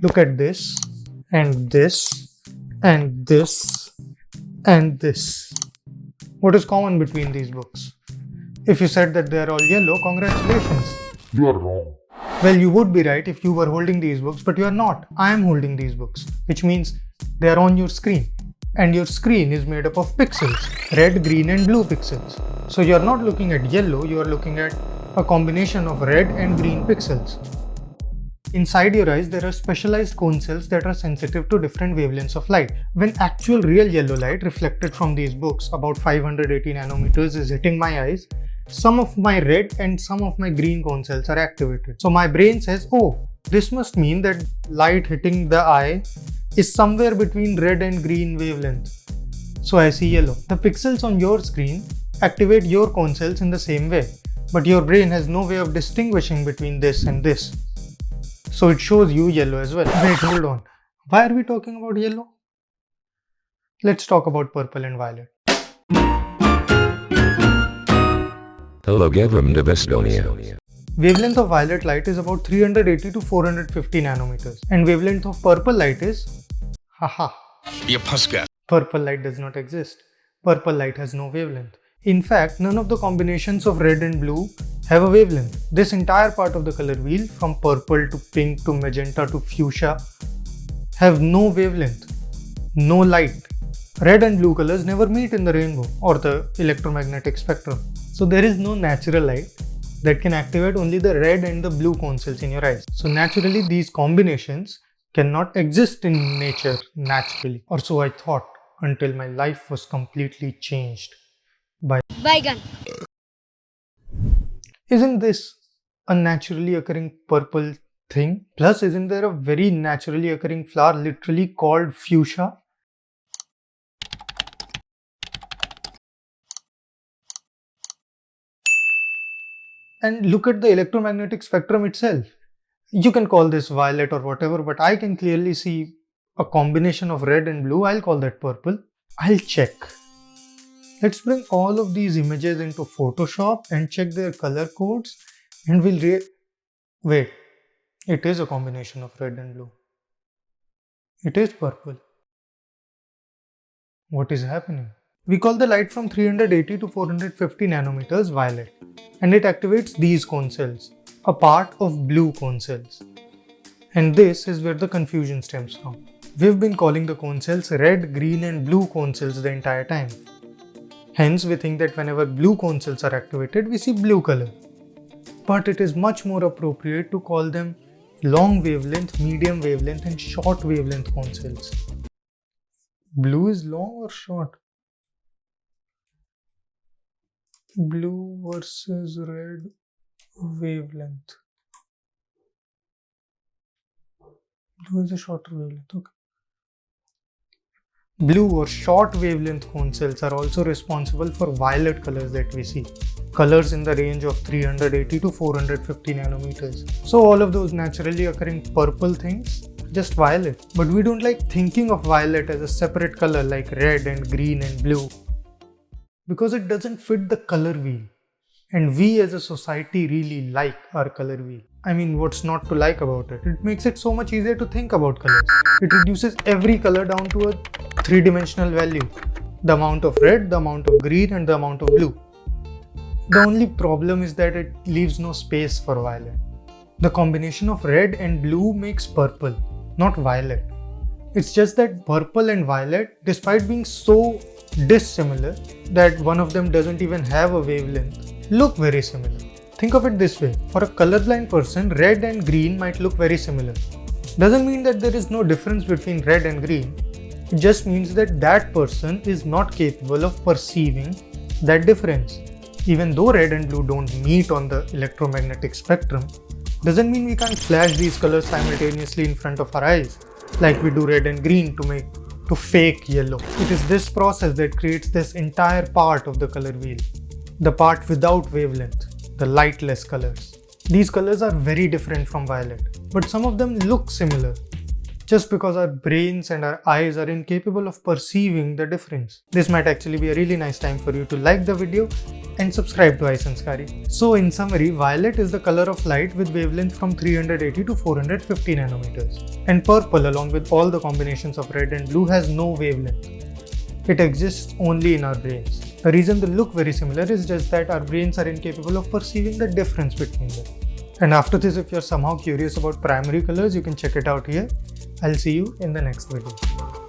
Look at this, and this, and this, and this. What is common between these books? If you said that they are all yellow, congratulations. You are wrong. Well, you would be right if you were holding these books, but you are not. I am holding these books, which means they are on your screen. And your screen is made up of pixels, red, green and blue pixels. So you are not looking at yellow, you are looking at a combination of red and green pixels. Inside your eyes, there are specialized cone cells that are sensitive to different wavelengths of light. When actual real yellow light reflected from these books, about 580 nanometers, is hitting my eyes, some of my red and some of my green cone cells are activated. So my brain says, oh, this must mean that light hitting the eye is somewhere between red and green wavelength. So I see yellow. The pixels on your screen activate your cone cells in the same way, but your brain has no way of distinguishing between this and this. So it shows you yellow as well. Wait, hold on. Why are we talking about yellow? Let's talk about purple and violet. Hello, Gavram de Bestonia. Wavelength of violet light is about 380 to 450 nanometers, and wavelength of purple light is Purple light does not exist. Purple light has no wavelength. In fact, none of the combinations of red and blue have a wavelength. This entire part of the color wheel, from purple to pink to magenta to fuchsia, have no wavelength, no light. Red and blue colors never meet in the rainbow or the electromagnetic spectrum. So there is no natural light that can activate only the red and the blue cone cells in your eyes. So naturally these combinations cannot exist in nature naturally. Or so I thought until my life was completely changed by Bygone. Isn't this a naturally occurring purple thing? Plus, isn't there a very naturally occurring flower literally called fuchsia? And look at the electromagnetic spectrum itself. You can call this violet or whatever, but I can clearly see a combination of red and blue. I'll call that purple. I'll check. Let's bring all of these images into Photoshop and check their color codes, and we'll wait, it is a combination of red and blue. It is purple. What is happening? We call the light from 380 to 450 nanometers violet, and it activates these cone cells, a part of blue cone cells. And this is where the confusion stems from. We've been calling the cone cells red, green and blue cone cells the entire time. Hence, we think that whenever blue cone cells are activated, we see blue color. But it is much more appropriate to call them long wavelength, medium wavelength and short wavelength cone cells. Blue is long or short? Blue versus red wavelength. Blue is a shorter wavelength, okay. Blue or short wavelength cone cells are also responsible for violet colors that we see. Colors in the range of 380 to 450 nanometers. So all of those naturally occurring purple things, just violet. But we don't like thinking of violet as a separate color like red and green and blue, because it doesn't fit the color wheel. And we as a society really like our color wheel. I mean, what's not to like about it? It makes it so much easier to think about colors. It reduces every color down to a three-dimensional value. The amount of red, the amount of green and the amount of blue. The only problem is that it leaves no space for violet. The combination of red and blue makes purple, not violet. It's just that purple and violet, despite being so dissimilar that one of them doesn't even have a wavelength, look very similar. Think of it this way, for a colorblind person, red and green might look very similar. Doesn't mean that there is no difference between red and green. It just means that that person is not capable of perceiving that difference. Even though red and blue don't meet on the electromagnetic spectrum, doesn't mean we can't flash these colors simultaneously in front of our eyes, like we do red and green to fake yellow. It is this process that creates this entire part of the color wheel, the part without wavelength, the lightless colors. These colors are very different from violet, but some of them look similar. just because our brains and our eyes are incapable of perceiving the difference. This might actually be a really nice time for you to like the video and subscribe to iSanskari. So in summary, violet is the color of light with wavelength from 380 to 450 nanometers. And purple, along with all the combinations of red and blue, has no wavelength. It exists only in our brains. The reason they look very similar is just that our brains are incapable of perceiving the difference between them. And after this, if you're somehow curious about primary colors, you can check it out here. I'll see you in the next video.